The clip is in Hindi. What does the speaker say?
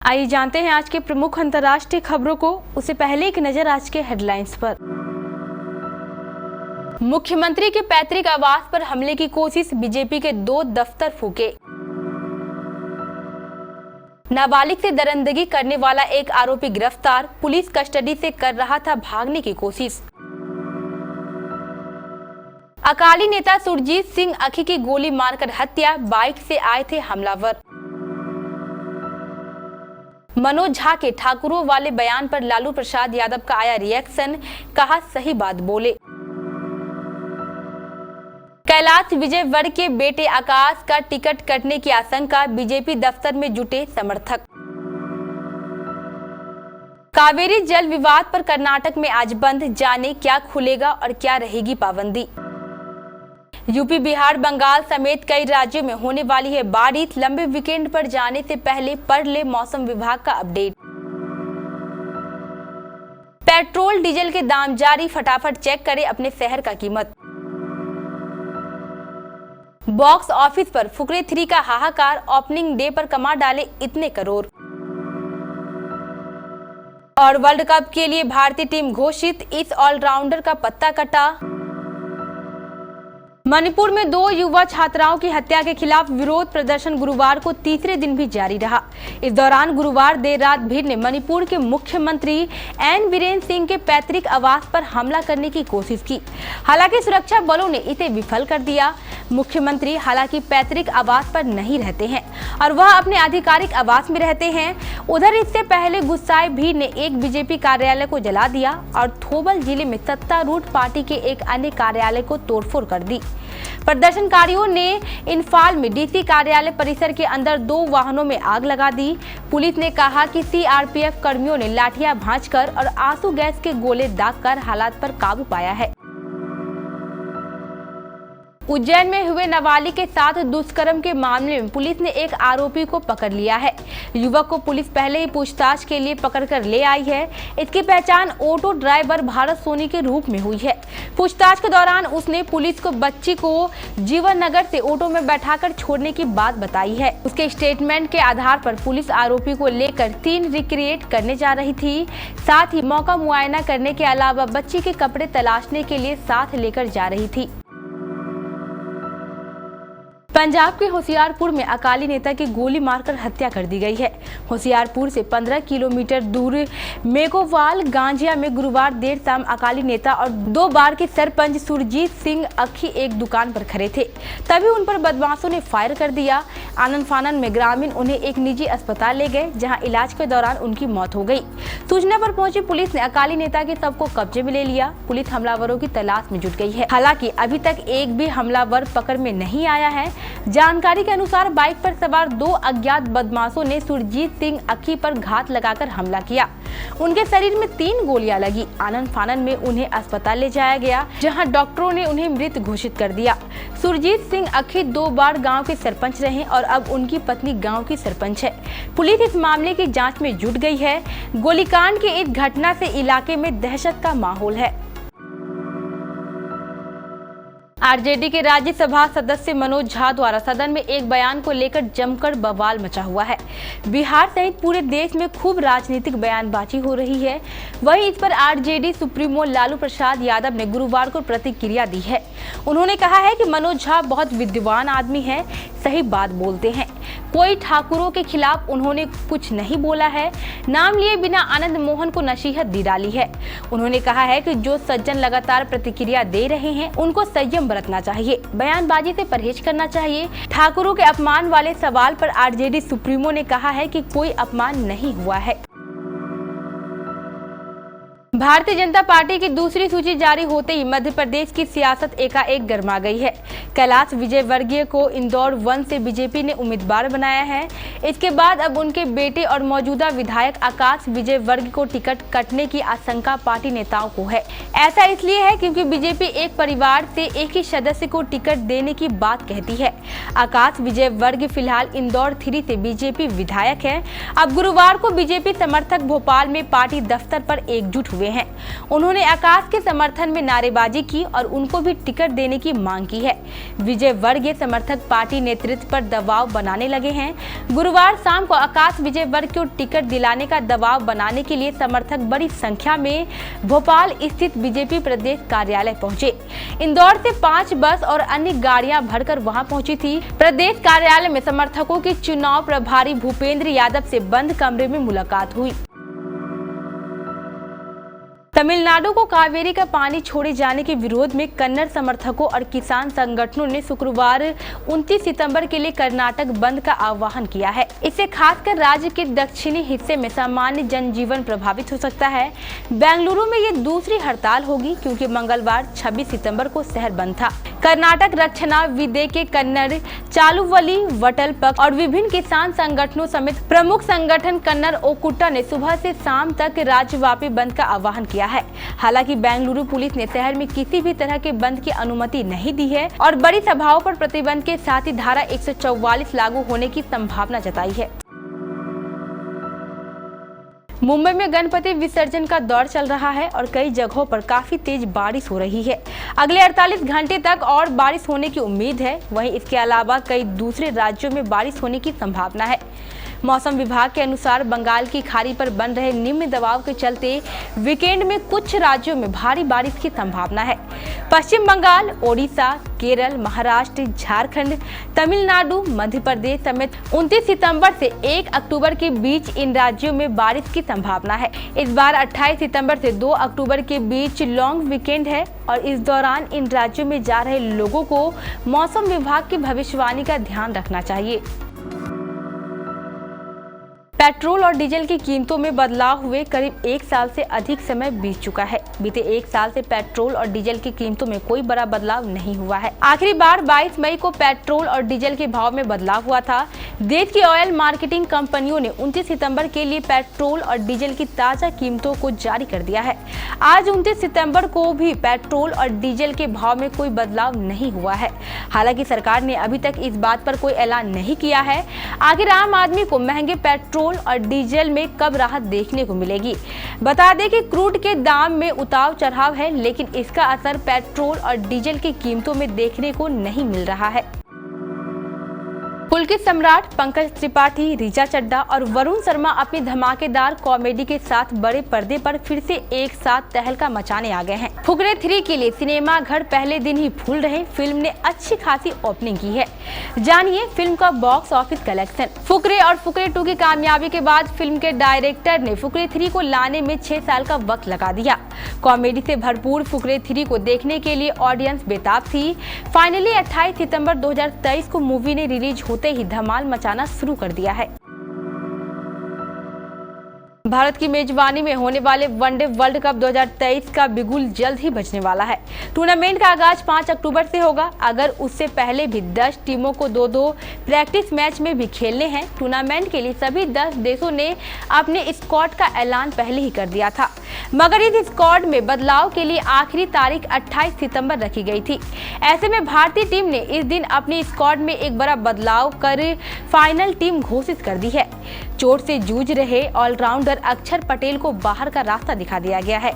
आइए जानते हैं आज के प्रमुख अंतर्राष्ट्रीय खबरों को। उससे पहले एक नजर आज के हेडलाइंस पर। मुख्यमंत्री के पैतृक आवास पर हमले की कोशिश, बीजेपी के 2 दफ्तर फूके। नाबालिग से दरिंदगी करने वाला एक आरोपी गिरफ्तार, पुलिस कस्टडी से कर रहा था भागने की कोशिश। अकाली नेता सुरजीत सिंह अखी की गोली मारकर हत्या, बाइक से आए थे हमलावर। मनोज झा के ठाकुरों वाले बयान पर लालू प्रसाद यादव का आया रिएक्शन, कहा सही बात बोले। कैलाश विजयवर्गीय के बेटे आकाश का टिकट कटने की आशंका, बीजेपी दफ्तर में जुटे समर्थक। कावेरी जल विवाद पर कर्नाटक में आज बंद, जाने क्या खुलेगा और क्या रहेगी पाबंदी। यूपी, बिहार, बंगाल समेत कई राज्यों में होने वाली है बारिश, लंबे वीकेंड पर जाने से पहले पढ़ ले मौसम विभाग का अपडेट। पेट्रोल डीजल के दाम जारी, फटाफट चेक करें अपने शहर का कीमत। बॉक्स ऑफिस पर फुकरे 3 का हाहाकार, ओपनिंग डे पर कमा डाले इतने करोड़। और वर्ल्ड कप के लिए भारतीय टीम घोषित, इस ऑलराउंडर का पत्ता कटा। मणिपुर में 2 युवा छात्राओं की हत्या के खिलाफ विरोध प्रदर्शन गुरुवार को तीसरे दिन भी जारी रहा। इस दौरान गुरुवार देर रात भीड़ ने मणिपुर के मुख्यमंत्री एन बीरेन सिंह के पैतृक आवास पर हमला करने की कोशिश की। हालांकि सुरक्षा बलों ने इसे विफल कर दिया। मुख्यमंत्री हालांकि पैतृक आवास पर नहीं रहते हैं और वह अपने आधिकारिक आवास में रहते हैं। उधर इससे पहले गुस्साए भीड़ ने एक बीजेपी कार्यालय को जला दिया और थोबल जिले में सत्तारूढ़ पार्टी के एक अन्य कार्यालय को तोड़फोड़ कर दी। प्रदर्शनकारियों ने इंफाल में डीसी कार्यालय परिसर के अंदर 2 वाहनों में आग लगा दी। पुलिस ने कहा कि सीआरपीएफ कर्मियों ने लाठियां भांजकर और आंसू गैस के गोले दागकर हालात पर काबू पाया है। उज्जैन में हुए नाबालिग के साथ दुष्कर्म के मामले में पुलिस ने एक आरोपी को पकड़ लिया है। युवक को पुलिस पहले ही पूछताछ के लिए पकड़कर ले आई है। इसकी पहचान ऑटो ड्राइवर भारत सोनी के रूप में हुई है। पूछताछ के दौरान उसने पुलिस को बच्ची को जीवन नगर से ऑटो में बैठाकर छोड़ने की बात बताई है। उसके स्टेटमेंट के आधार पर पुलिस आरोपी को लेकर 3 रिक्रिएट करने जा रही थी। साथ ही मौका मुआयना करने के अलावा बच्ची के कपड़े तलाशने के लिए साथ लेकर जा रही थी। पंजाब के होशियारपुर में अकाली नेता की गोली मारकर हत्या कर दी गई है। होशियारपुर से 15 किलोमीटर दूर मेघोवाल गांजिया में गुरुवार देर शाम अकाली नेता और 2 बार के सरपंच सुरजीत सिंह अखी एक दुकान पर खड़े थे, तभी उन पर बदमाशों ने फायर कर दिया। आनन फानन में ग्रामीण उन्हें एक निजी अस्पताल ले गए, जहां इलाज के दौरान उनकी मौत हो गई। सूचना पर पहुंची पुलिस ने अकाली नेता के शव को कब्जे में ले लिया। पुलिस हमलावरों की तलाश में जुट गई है। हालांकि अभी तक एक भी हमलावर पकड़ में नहीं आया है। जानकारी के अनुसार बाइक पर सवार 2 अज्ञात बदमाशों ने सुरजीत सिंह अखी पर घात लगाकर हमला किया। उनके शरीर में 3 गोलियां लगी। आनन फानन में उन्हें अस्पताल ले जाया गया, जहां डॉक्टरों ने उन्हें मृत घोषित कर दिया। सुरजीत सिंह अखी 2 बार गांव के सरपंच रहे और अब उनकी पत्नी गांव की सरपंच है। पुलिस इस मामले की जांच में जुट गई है। गोलीकांड की इस घटना से इलाके में दहशत का माहौल है। आरजेडी के राज्यसभा सदस्य मनोज झा द्वारा सदन में एक बयान को लेकर जमकर बवाल मचा हुआ है। बिहार सहित पूरे देश में खूब राजनीतिक बयानबाजी हो रही है। वहीं इस पर आरजेडी सुप्रीमो लालू प्रसाद यादव ने गुरुवार को प्रतिक्रिया दी है। उन्होंने कहा है कि मनोज झा बहुत विद्वान आदमी है, सही बात बोलते हैं। कोई ठाकुरों के खिलाफ उन्होंने कुछ नहीं बोला है। नाम लिए बिना आनंद मोहन को नसीहत दी डाली है। उन्होंने कहा है कि जो सज्जन लगातार प्रतिक्रिया दे रहे हैं उनको संयम बरतना चाहिए, बयानबाजी से परहेज करना चाहिए। ठाकुरों के अपमान वाले सवाल पर आरजेडी सुप्रीमो ने कहा है कि कोई अपमान नहीं हुआ है। भारतीय जनता पार्टी की दूसरी सूची जारी होते ही मध्य प्रदेश की सियासत एकाएक गर्मा गई है। कैलाश विजयवर्गीय को इंदौर 1 से बीजेपी ने उम्मीदवार बनाया है। इसके बाद अब उनके बेटे और मौजूदा विधायक आकाश विजयवर्गीय को टिकट कटने की आशंका पार्टी नेताओं को है। ऐसा इसलिए है क्योंकि बीजेपी एक परिवार से एक ही सदस्य को टिकट देने की बात कहती है। आकाश विजयवर्गीय फिलहाल इंदौर 3 से बीजेपी विधायक है। अब गुरुवार को बीजेपी समर्थक भोपाल में पार्टी दफ्तर पर एकजुट हुए चुके हैं। उन्होंने आकाश के समर्थन में नारेबाजी की और उनको भी टिकट देने की मांग की है। विजयवर्गीय समर्थक पार्टी नेतृत्व पर दबाव बनाने लगे हैं। गुरुवार शाम को आकाश विजयवर्गीय को टिकट दिलाने का दबाव बनाने के लिए समर्थक बड़ी संख्या में भोपाल स्थित बीजेपी प्रदेश कार्यालय पहुंचे। इंदौर से 5 बस और अन्य गाड़ियां भरकर वहां पहुंची थी। प्रदेश कार्यालय में समर्थकों की चुनाव प्रभारी भूपेंद्र यादव से बंद कमरे में मुलाकात हुई। तमिलनाडु को कावेरी का पानी छोड़े जाने के विरोध में कन्नड़ समर्थकों और किसान संगठनों ने शुक्रवार 29 सितंबर के लिए कर्नाटक बंद का आह्वान किया है। इससे खासकर राज्य के दक्षिणी हिस्से में सामान्य जनजीवन प्रभावित हो सकता है। बेंगलुरु में ये दूसरी हड़ताल होगी क्योंकि मंगलवार 26 सितंबर को शहर बंद था। कर्नाटक रक्षणा विदे के कन्नड़ चालुवली वटल पक्ष और विभिन्न किसान संगठनों समेत प्रमुख संगठन कन्नड़ ओकुटा ने सुबह से शाम तक राज्यव्यापी बंद का आह्वान किया है। हालांकि बेंगलुरु पुलिस ने शहर में किसी भी तरह के बंद की अनुमति नहीं दी है और बड़ी सभाओं पर प्रतिबंध के साथ ही धारा 144 लागू होने की संभावना जताई है। मुंबई में गणपति विसर्जन का दौर चल रहा है और कई जगहों पर काफी तेज बारिश हो रही है। अगले 48 घंटे तक और बारिश होने की उम्मीद है। वहीं इसके अलावा कई दूसरे राज्यों में बारिश होने की संभावना है। मौसम विभाग के अनुसार बंगाल की खाड़ी पर बन रहे निम्न दबाव के चलते वीकेंड में कुछ राज्यों में भारी बारिश की संभावना है। पश्चिम बंगाल, ओडिशा, केरल, महाराष्ट्र, झारखंड, तमिलनाडु, मध्य प्रदेश समेत 29 सितंबर से 1 अक्टूबर के बीच इन राज्यों में बारिश की संभावना है। इस बार 28 सितंबर से 2 अक्टूबर के बीच लॉन्ग वीकेंड है और इस दौरान इन राज्यों में जा रहे लोगों को मौसम विभाग की भविष्यवाणी का ध्यान रखना चाहिए। पेट्रोल और डीजल की कीमतों में बदलाव हुए करीब 1 साल से अधिक समय बीत चुका है। बीते 1 साल से पेट्रोल और डीजल की कीमतों में कोई बड़ा बदलाव नहीं हुआ है। आखिरी बार 22 मई को पेट्रोल और डीजल के भाव में बदलाव हुआ था। देश की ऑयल मार्केटिंग कंपनियों ने 29 सितंबर के लिए पेट्रोल और डीजल की ताजा कीमतों को जारी कर दिया है। आज 29 सितंबर को भी पेट्रोल और डीजल के भाव में कोई बदलाव नहीं हुआ है। हालांकि सरकार ने अभी तक इस बात पर कोई ऐलान नहीं किया है आखिर आम आदमी को महंगे पेट्रोल और डीजल में कब राहत देखने को मिलेगी। बता दें कि क्रूड के दाम में उतार चढ़ाव है, लेकिन इसका असर पेट्रोल और डीजल की कीमतों में देखने को नहीं मिल रहा है। पुलकित सम्राट पंकज त्रिपाठी, ऋचा चड्ढा और वरुण शर्मा अपनी धमाकेदार कॉमेडी के साथ बड़े पर्दे पर फिर से एक साथ तहलका मचाने आ गए हैं। फुकरे 3 के लिए सिनेमा घर पहले दिन ही फूल रहे। फिल्म ने अच्छी खासी ओपनिंग की है। जानिए फिल्म का बॉक्स ऑफिस कलेक्शन। फुकरे और फुकरे 2 की कामयाबी के बाद फिल्म के डायरेक्टर ने फुकरे 3 को लाने में 6 साल का वक्त लगा दिया। कॉमेडी से भरपूर फुकरे 3 को देखने के लिए ऑडियंस बेताब थी। फाइनली 28 सितंबर 2023 को मूवी ने रिलीज होते ही धमाल मचाना शुरू कर दिया है। भारत की मेजबानी में होने वाले वनडे वर्ल्ड कप 2023 का बिगुल जल्द ही बजने वाला है। टूर्नामेंट का आगाज 5 अक्टूबर से होगा। अगर उससे पहले भी 10 टीमों को 2-2 प्रैक्टिस मैच में भी खेलने हैं। टूर्नामेंट के लिए सभी 10 देशों ने अपने स्क्वाड का ऐलान पहले ही कर दिया था, मगर इस स्क्वाड में बदलाव के लिए आखिरी तारीख 28 सितंबर रखी गई थी। ऐसे में भारतीय टीम ने इस दिन अपनी स्क्वाड में एक बड़ा बदलाव कर फाइनल टीम घोषित कर दी है। चोट से जूझ रहे ऑलराउंडर अक्षर पटेल को बाहर का रास्ता दिखा दिया गया है।